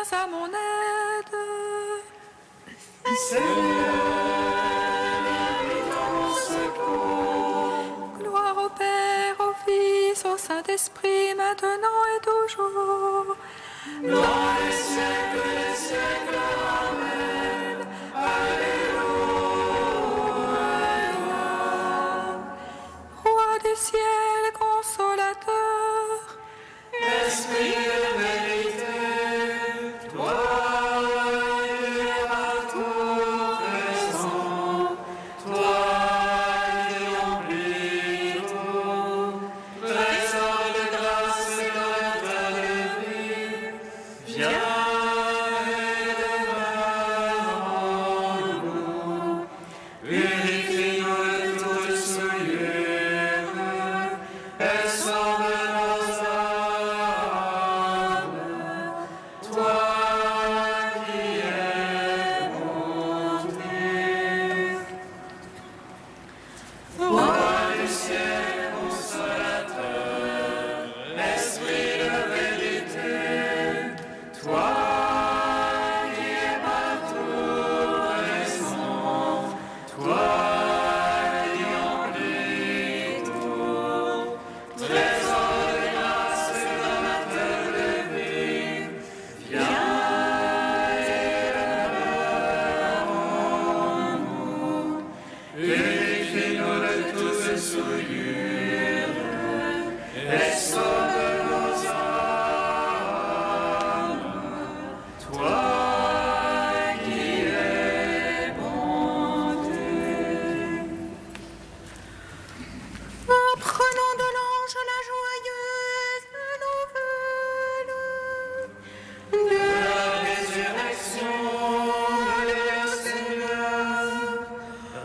viens à mon aide. Gloire au Père, au Fils, au Saint-Esprit, maintenant et toujours. Dans les siècles des siècles. Amen. Alléluia. Roi du ciel, consolateur, Esprit de vérité, toi es partout présent, toi qui remplis tout, trésor de grâce et d'ordre de vie, viens et demeure en nous, purifie-nous de toute souillure et sauve nos âmes, toi qui es bonté. Roi du ciel, consolateur, Esprit de vérité, toi qui es partout présent, toi qui remplis tout, trésor de grâce et donateur de vie, viens et demeure en nous, purifie-nous de toute souillure et sauve nos âmes, toi qui es bonté. Apprenons de l'ange la joyeuse nouvelle De la résurrection de notre Seigneur,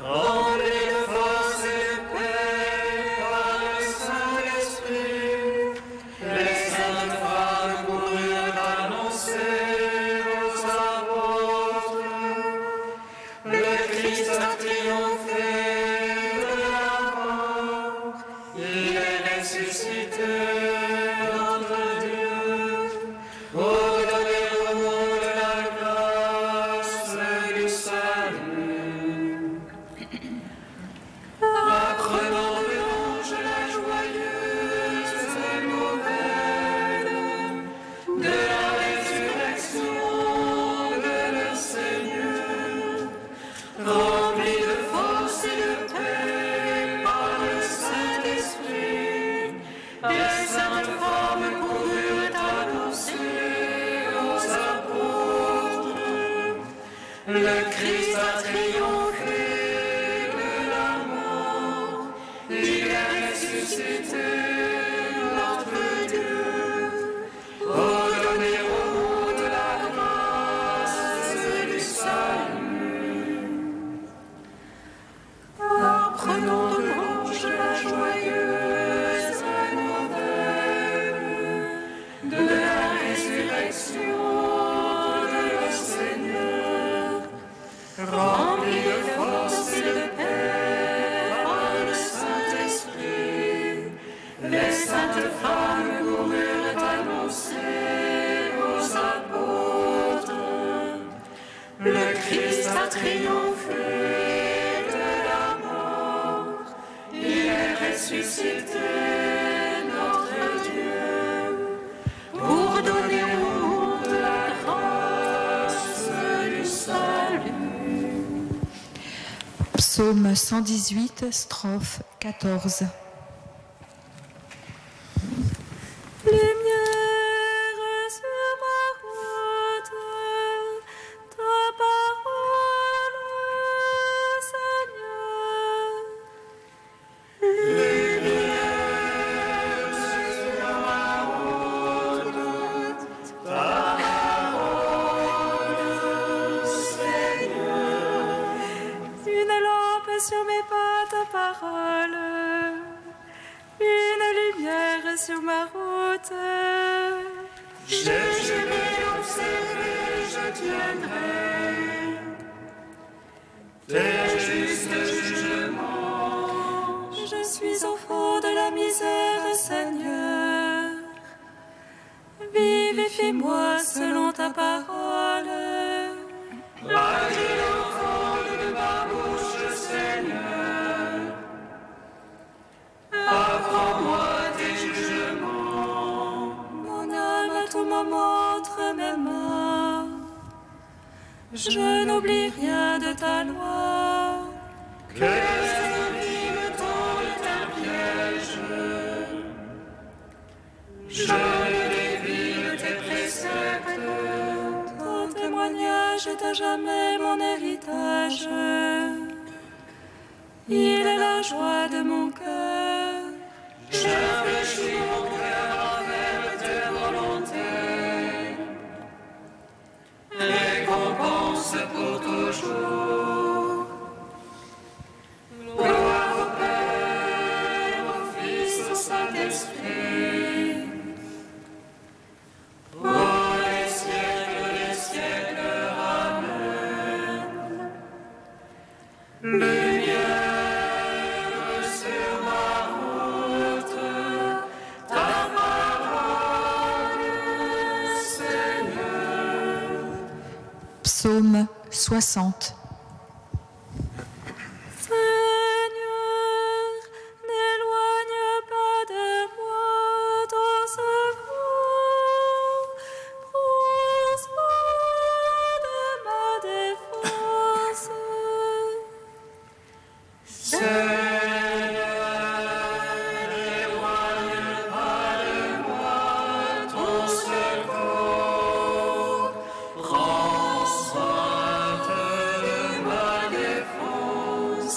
remplis de force et de paix par le Saint-Esprit, les saintes femmes coururent annoncer aux apôtres. Le Christ a triomphé de la mort, il est ressuscité notre Dieu, pour donner au monde la grâce du salut. Apprenons de l'ange la joyeuse nouvelle de la résurrection de notre Seigneur, rempli de force et de paix par le Saint-Esprit, les saintes femmes coururent annoncer aux apôtres. Le Christ a triomphé de la mort, il est ressuscité notre Dieu, pour donner au monde la grâce du salut. Apprenons de l'ange la joyeuse nouvelle de la résurrection de notre Seigneur, rempli de force et de paix par le Saint-Esprit, les saintes femmes coururent annoncer aux apôtres. Le Christ a triomphé de la mort, il est ressuscité notre Dieu, pour donner au monde la grâce du salut. Psaume 118, strophe 14. Lumière sur ma route, ta parole, Seigneur. Lumière sur ma route, ta parole, Seigneur. Une lampe sur mes pas, ta parole. Une lumière sur ma route. Je vais l'observer, je tiendrai tes justes jugements. Je suis au fond de la misère, Seigneur. Vive Vivifie-moi selon ta parole. Adieu l'offrande de ma bouche, Seigneur. Apprends-moi tes jugements. Mon âme à tout moment entre mes mains. Je n'oublie rien de ta loi. Que les ennemis me tendent un piège. Je ne dévie de tes préceptes. Ton témoignage est à jamais mon héritage. Il est la joie de mon cœur. Je réfléchis mon cœur avec tes volontés. Récompense pour toujours. Gloire au Père, au Fils, au Saint-Esprit. Pour les siècles des siècles. Amen. Lumière sur ma route, ta parole, Seigneur. Psaume 60. Seigneur, n'éloigne pas de moi ton secours. Prends soin de ma défense.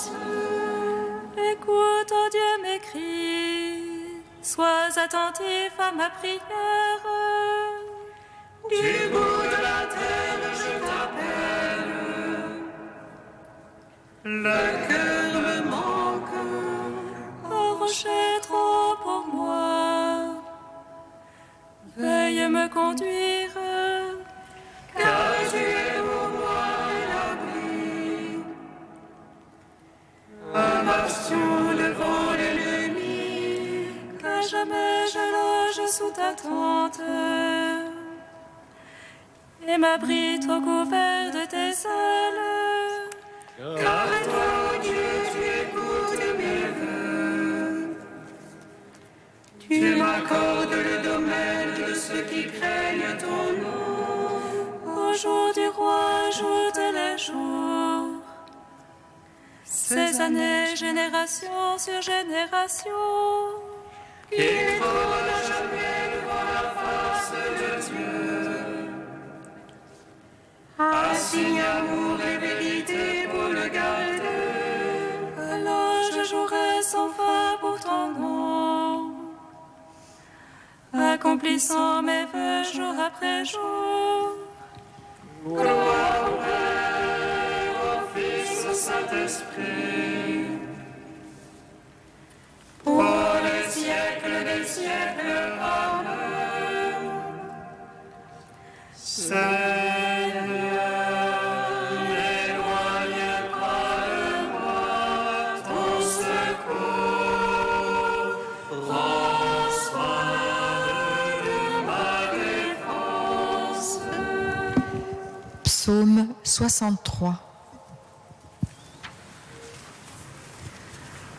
Écoute, ô Dieu, mes cris. Sois attentif à ma prière. Du bout de la terre, je t'appelle. Le cœur me manque. Un rocher trop pour moi. Veuille me conduire. Car tu es pour moi l'abri. Un bastion devant l'ennemi. Qu'à jamais je loge sous ta tente. Et m'abrite au couvert de tes ailes. Car toi, ô Dieu, tu écoutes mes vœux. Tu m'accordes le domaine de ceux qui craignent ton nom. Au jour du roi, ajoute les jours. Ces années, génération sur génération. Qu'il trône à jamais devant la face de Dieu. Assigne amour et vérité pour le garder. Alors je jouerai sans fin pour ton nom, accomplissant mes vœux jour après jour. Gloire au Père, au Fils, au Saint-Esprit. Pour les siècles des siècles. Amen. Seigneur, n'éloigne pas de moi ton secours. Prends soin de ma défense. Psaume 63.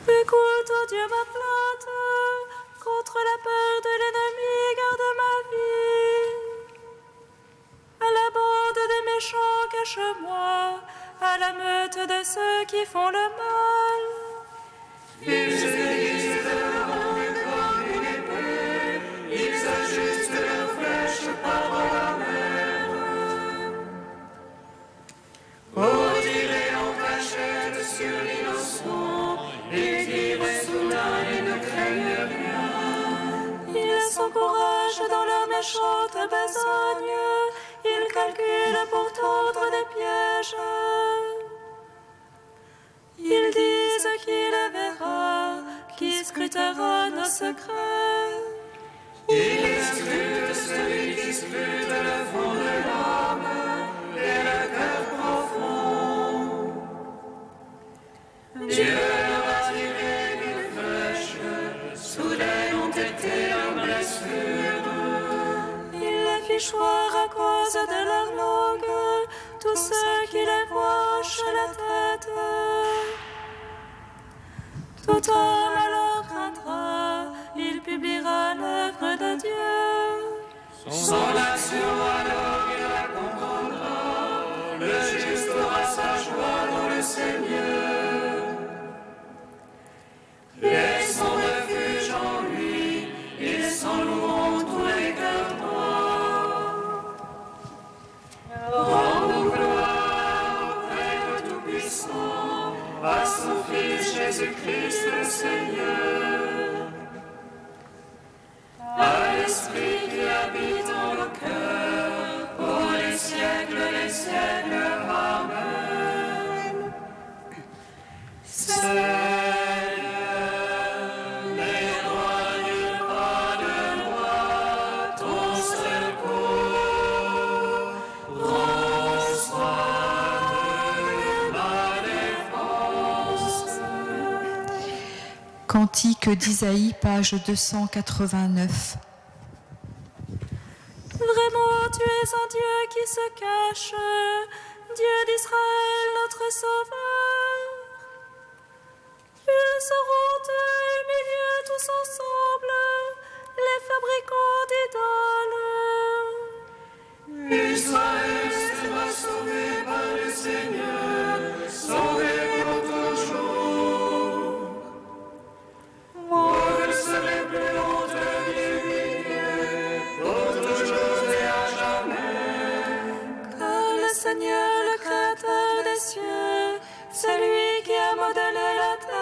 Écoute, ô Dieu, ma plainte, contre la peur de l'ennemi, garde ma vie. À la bande des méchants, cache-moi, à la meute de ceux qui font le mal. Ils aiguisent leur langue comme une épée, ils ajustent leurs flèches par la mer. Pour tirer en cachette sur l'innocent, ils tirent soudain et ne craignent rien. Ils s'encouragent dans leur méchante besogne, ils calculent pour tendre des pièges. Ils disent qui le verra, qui scrutera nos secrets. Ils scrutent celui qui scrute le fond de l'âme et le cœur profond. Dieu leur a tiré une flèche, soudain ont été leurs blessures. Il les fit mâchoires à cause de leur langue, tous ceux qui les voient hochent la tête. Tout homme alors craindra, il publiera l'œuvre de Dieu. Son action alors il la comprendra, le juste aura sa joie dans le Seigneur. Et son refuge en lui, ils s'en loueront tous les cœurs droits. Rends gloire au Père Tout-Puissant, à son Fils Jésus-Christ le Seigneur, à l'Esprit qui habite en nos cœurs, pour les siècles des siècles. Amen. Seigneur, n'éloigne pas de moi ton secours, prends soin de ma défense. Cantique d'Isaïe, page 289. Vraiment, tu es un Dieu qui se cache, Dieu d'Israël, notre Sauveur. Ils seront humiliés tous ensemble, les fabricants d'idoles. Israël sera sauvé par le Seigneur, sauvé pour toujours. Moi, je serai plus honte du milieu, pour toujours et à jamais. Car le Seigneur, le Créateur des cieux, c'est lui qui a modelé la terre.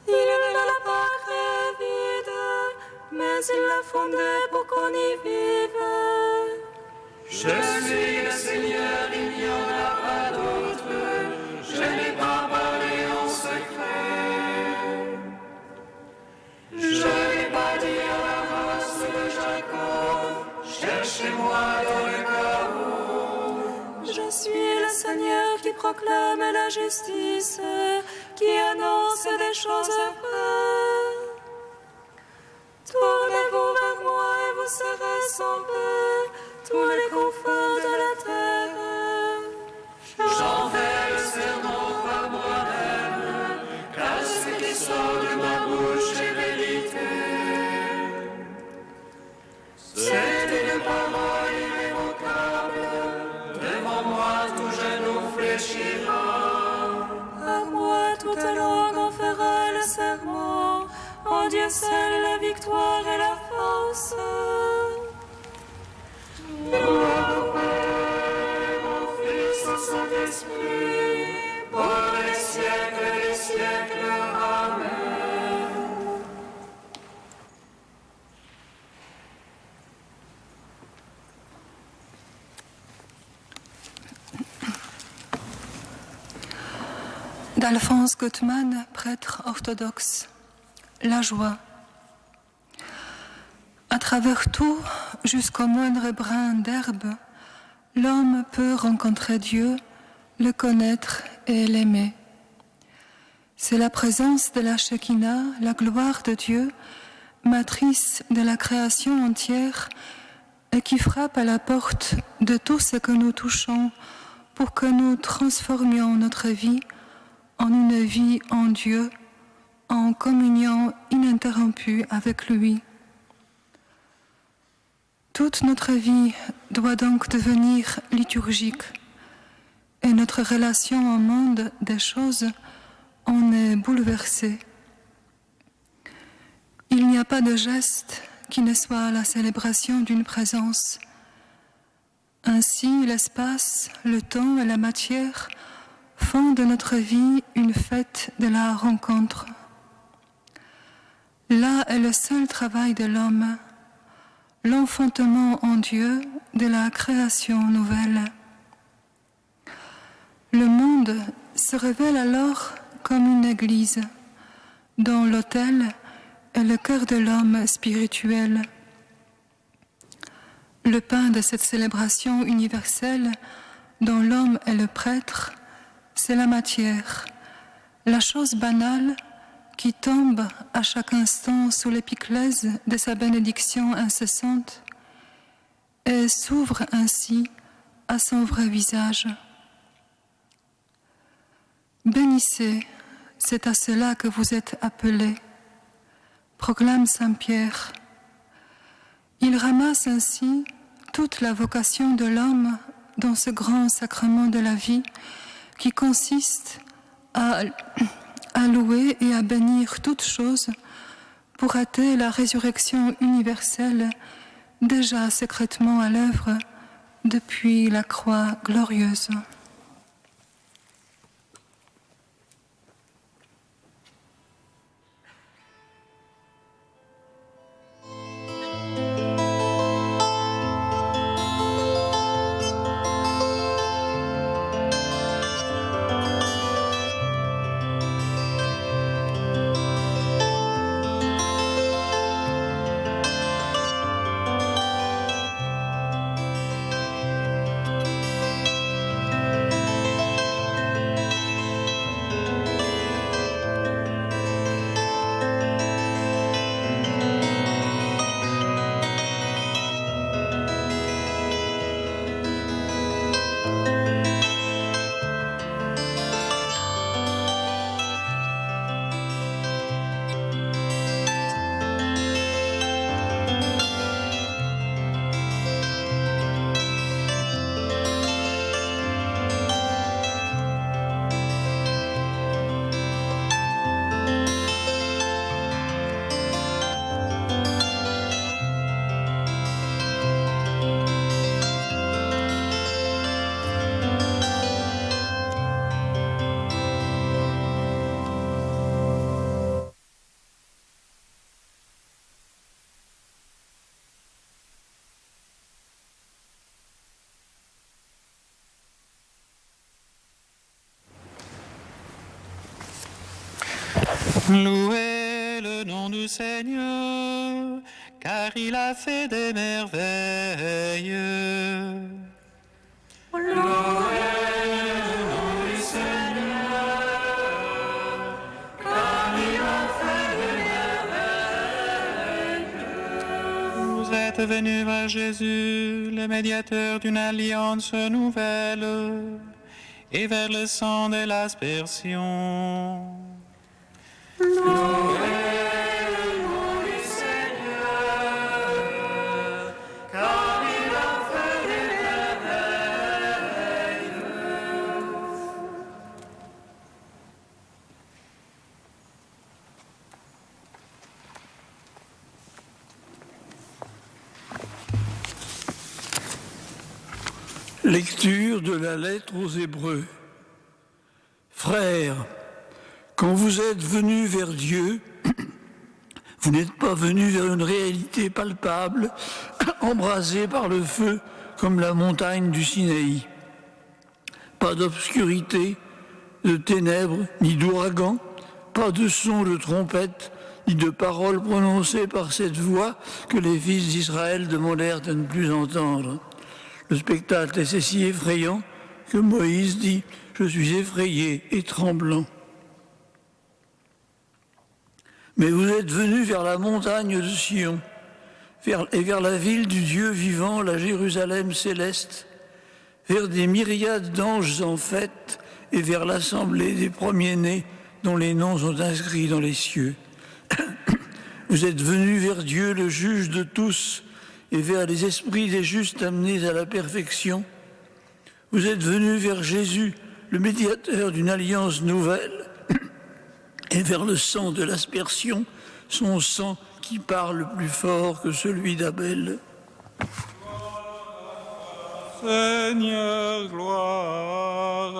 Il ne l'a pas créée vide, mais il l'a fondée pour qu'on y vive. Je suis le Seigneur, il n'y en a pas d'autre. Je n'ai pas parlé en secret. Je n'ai pas dit à la race de Jacob, cherchez-moi dans le chaos. Je suis le Seigneur qui proclame la justice, qui annonce des choses vraies. Tournez-vous vers moi et vous serez sauvés, tous les confins de la terre. J'en fais le serment par moi-même, car ce qui sort de ma bouche est vérité. C'est une parole irrévocable, devant moi tout genou fléchira. À moi toute langue en fera le serment, en Dieu seul la victoire et la force. Gloire au Père, au Fils, au Saint-Esprit, pour les siècles des siècles. Amen. D'Alphonse Gottman, prêtre orthodoxe. La joie. À travers tout, jusqu'au moindre brin d'herbe, l'homme peut rencontrer Dieu, le connaître et l'aimer. C'est la présence de la Shekinah, la gloire de Dieu, matrice de la création entière, et qui frappe à la porte de tout ce que nous touchons pour que nous transformions notre vie en une vie en Dieu, en communion ininterrompue avec lui. Toute notre vie doit donc devenir liturgique et notre relation au monde des choses en est bouleversée. Il n'y a pas de geste qui ne soit la célébration d'une présence. Ainsi, l'espace, le temps et la matière font de notre vie une fête de la rencontre. Là est le seul travail de l'homme, l'enfantement en Dieu de la création nouvelle. Le monde se révèle alors comme une église, dont l'autel est le cœur de l'homme spirituel. Le pain de cette célébration universelle, dont l'homme est le prêtre, c'est la matière, la chose banale qui tombe à chaque instant sous l'épiclèse de sa bénédiction incessante et s'ouvre ainsi à son vrai visage. Bénissez, c'est à cela que vous êtes appelés, proclame Saint Pierre. Il ramasse ainsi toute la vocation de l'homme dans ce grand sacrement de la vie qui consiste à louer et à bénir toutes choses pour hâter la résurrection universelle déjà secrètement à l'œuvre depuis la croix glorieuse. Louez le nom du Seigneur, car il a fait des merveilles. Louez le nom du Seigneur, car il a fait des merveilles. Vous êtes venus vers Jésus, le médiateur d'une alliance nouvelle, et vers le sang de l'aspersion. Louez le nom du Seigneur, car il a fait des merveilles. Lecture de la lettre aux Hébreux. Frères, quand vous êtes venus vers Dieu, vous n'êtes pas venus vers une réalité palpable, embrasée par le feu comme la montagne du Sinaï. Pas d'obscurité, de ténèbres, ni d'ouragan, pas de son de trompette, ni de paroles prononcées par cette voix que les fils d'Israël demandèrent de ne plus entendre. Le spectacle est si effrayant que Moïse dit « Je suis effrayé et tremblant ». Mais vous êtes venus vers la montagne de Sion, et vers la ville du Dieu vivant, la Jérusalem céleste, vers des myriades d'anges en fête, et vers l'assemblée des premiers-nés dont les noms sont inscrits dans les cieux. Vous êtes venus vers Dieu, le juge de tous, et vers les esprits des justes amenés à la perfection. Vous êtes venus vers Jésus, le médiateur d'une alliance nouvelle, et vers le sang de l'aspersion, son sang qui parle plus fort que celui d'Abel. Seigneur, gloire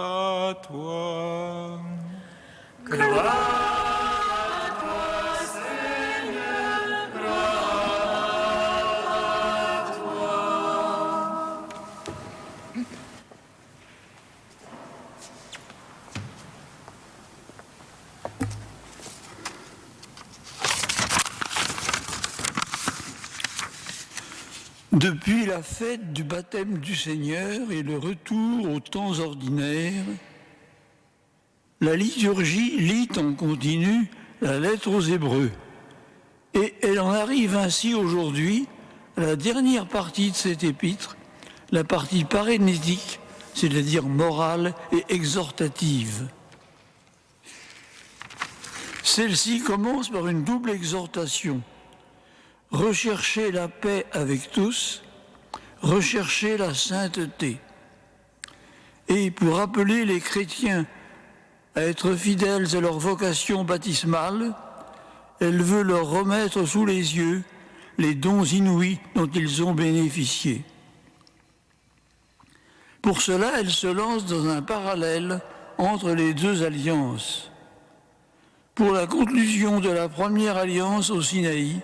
à toi. Gloire à toi, Seigneur, gloire à toi. Depuis la fête du baptême du Seigneur et le retour aux temps ordinaires, la liturgie lit en continu la lettre aux Hébreux. Et elle en arrive ainsi aujourd'hui à la dernière partie de cette épître, la partie parénétique, c'est-à-dire morale et exhortative. Celle-ci commence par une double exhortation. Rechercher la paix avec tous, rechercher la sainteté. Et pour appeler les chrétiens à être fidèles à leur vocation baptismale, elle veut leur remettre sous les yeux les dons inouïs dont ils ont bénéficié. Pour cela, elle se lance dans un parallèle entre les deux alliances. Pour la conclusion de la première alliance au Sinaï,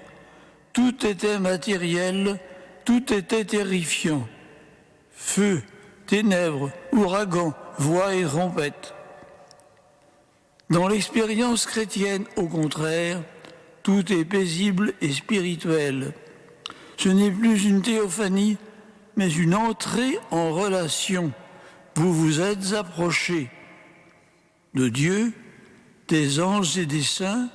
tout était matériel, tout était terrifiant. Feu, ténèbres, ouragans, voix et trompettes. Dans l'expérience chrétienne, au contraire, tout est paisible et spirituel. Ce n'est plus une théophanie, mais une entrée en relation. Vous vous êtes approchés de Dieu, des anges et des saints,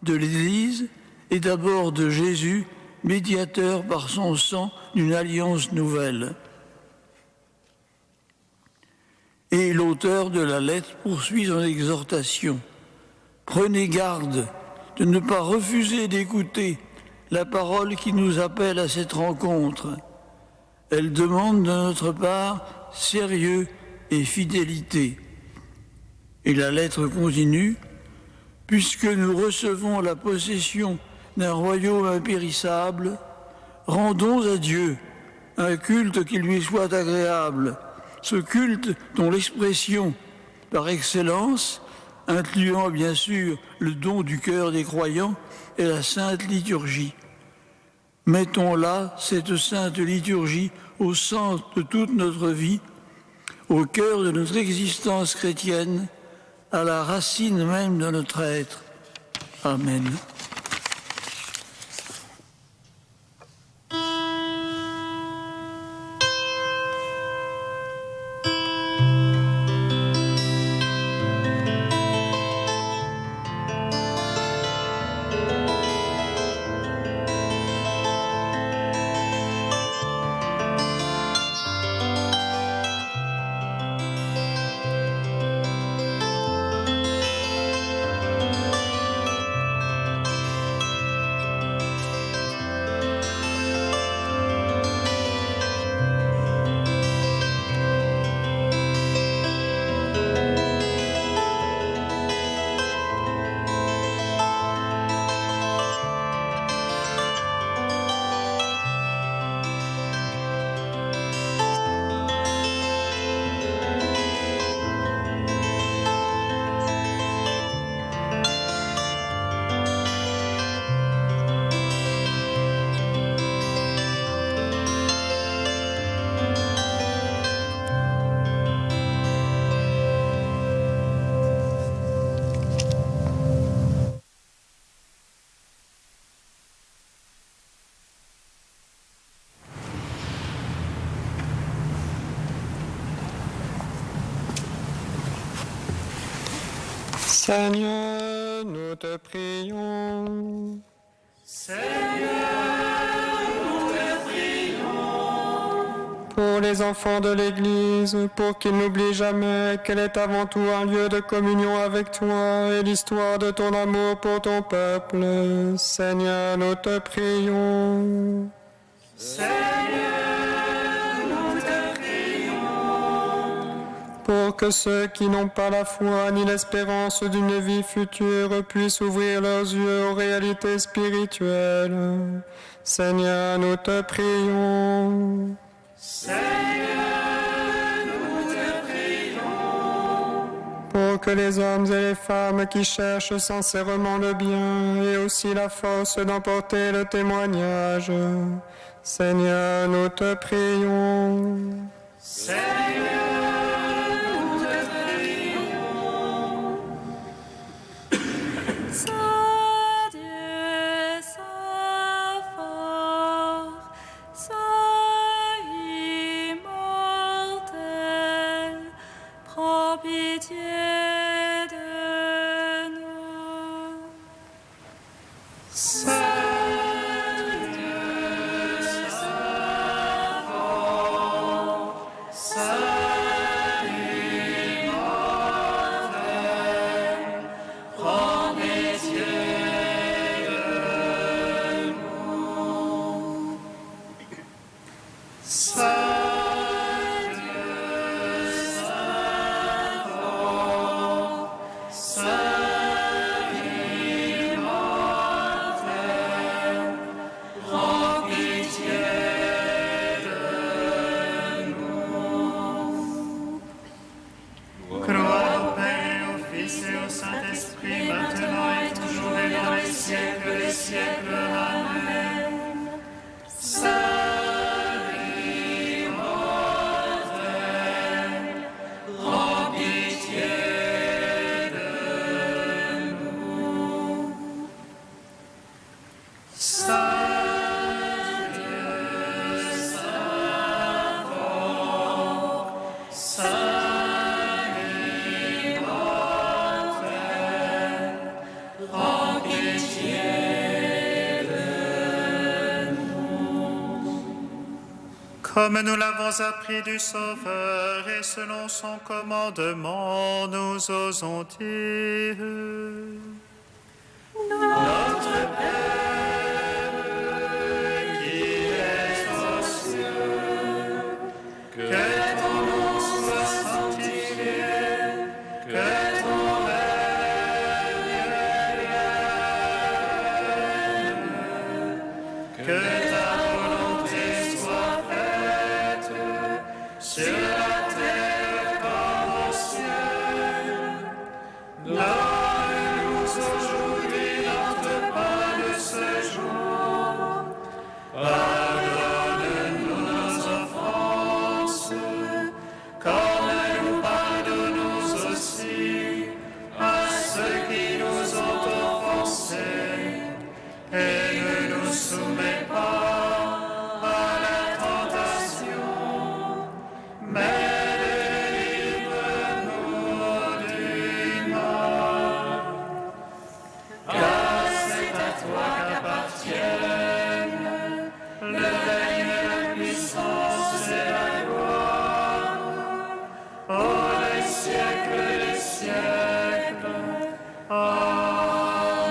de l'Église et d'abord de Jésus, médiateur par son sang d'une alliance nouvelle. Et l'auteur de la lettre poursuit son exhortation. Prenez garde de ne pas refuser d'écouter la parole qui nous appelle à cette rencontre. Elle demande de notre part sérieux et fidélité. Et la lettre continue. Puisque nous recevons la possession d'un royaume impérissable, rendons à Dieu un culte qui lui soit agréable, ce culte dont l'expression par excellence, incluant bien sûr le don du cœur des croyants, est la sainte liturgie. Mettons là cette sainte liturgie au centre de toute notre vie, au cœur de notre existence chrétienne, à la racine même de notre être. Amen. Seigneur, nous te prions. Pour les enfants de l'Église, pour qu'ils n'oublient jamais qu'elle est avant tout un lieu de communion avec toi et l'histoire de ton amour pour ton peuple. Seigneur, nous te prions. Pour que ceux qui n'ont pas la foi ni l'espérance d'une vie future puissent ouvrir leurs yeux aux réalités spirituelles. Seigneur, nous te prions. Pour que les hommes et les femmes qui cherchent sincèrement le bien aient aussi la force d'emporter le témoignage. Seigneur, nous te prions. Saint Dieu, Saint fort, Saint immortel, prends pitié de nous. Comme nous l'avons appris du Sauveur et selon son commandement, nous osons dire: Notre Père, qui es aux cieux, que ton nom soit sanctifié, que ton règne vienne, que ta volonté soit faite sur la terre comme au ciel. Donne-nous aujourd'hui notre pain de ce jour. Pardonne-nous nos offenses, comme nous pardonnons aussi à ceux qui nous ont offensés. Et ne nous soumets pas à la tentation, mais délivre-nous du mal. Car c'est à toi qu'appartiennent le règne, la puissance et la gloire, pour les siècles des siècles. Amen.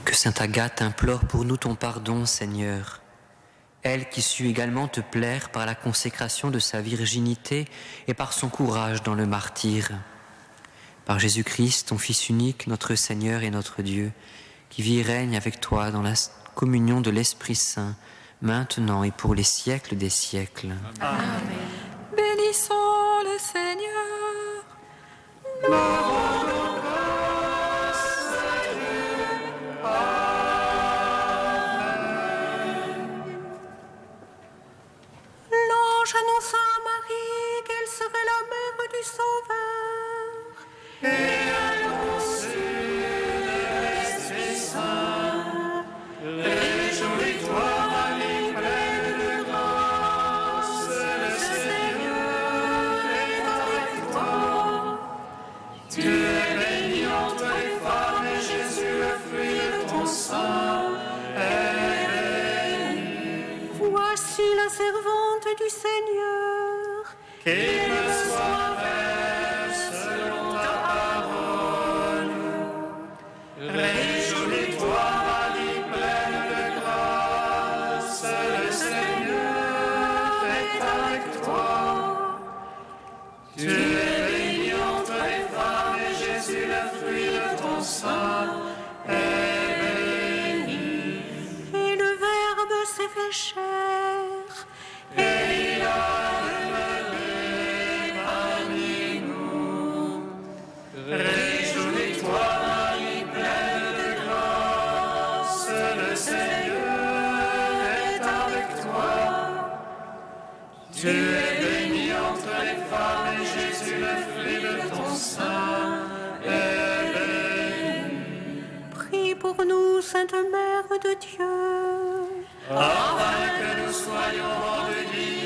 Que sainte Agathe implore pour nous ton pardon, Seigneur. Elle qui sut également te plaire par la consécration de sa virginité et par son courage dans le martyre. Par Jésus-Christ, ton Fils unique, notre Seigneur et notre Dieu, qui vit et règne avec toi dans la communion de l'Esprit Saint, maintenant et pour les siècles des siècles. Bénissons le Seigneur. L'ange annonça à Marie qu'elle serait la mère du Sauveur. Et elle conçut de l'Esprit Saint. Réjouis-toi, Marie, pleine de grâce, le Seigneur est avec toi. Tu es bénie entre les femmes, et Jésus, le fruit de ton sein, est béni. Voici la servante du Seigneur. Qu'il me soit fait selon ta parole. Réjouis-toi, Marie, pleine de grâce, le Seigneur est avec toi. Tu es bénie entre les femmes, et Jésus, le fruit de ton sein, est béni. Et le Verbe s'est fait chair. Et il a demeuré parmi nous. Réjouis-toi, Marie, pleine de grâce, le Seigneur est avec toi. Tu es bénie entre les femmes, et Jésus, le fruit de ton sein, est béni. Prie pour nous, Sainte Mère de Dieu. Afin que nous soyons rendus dignes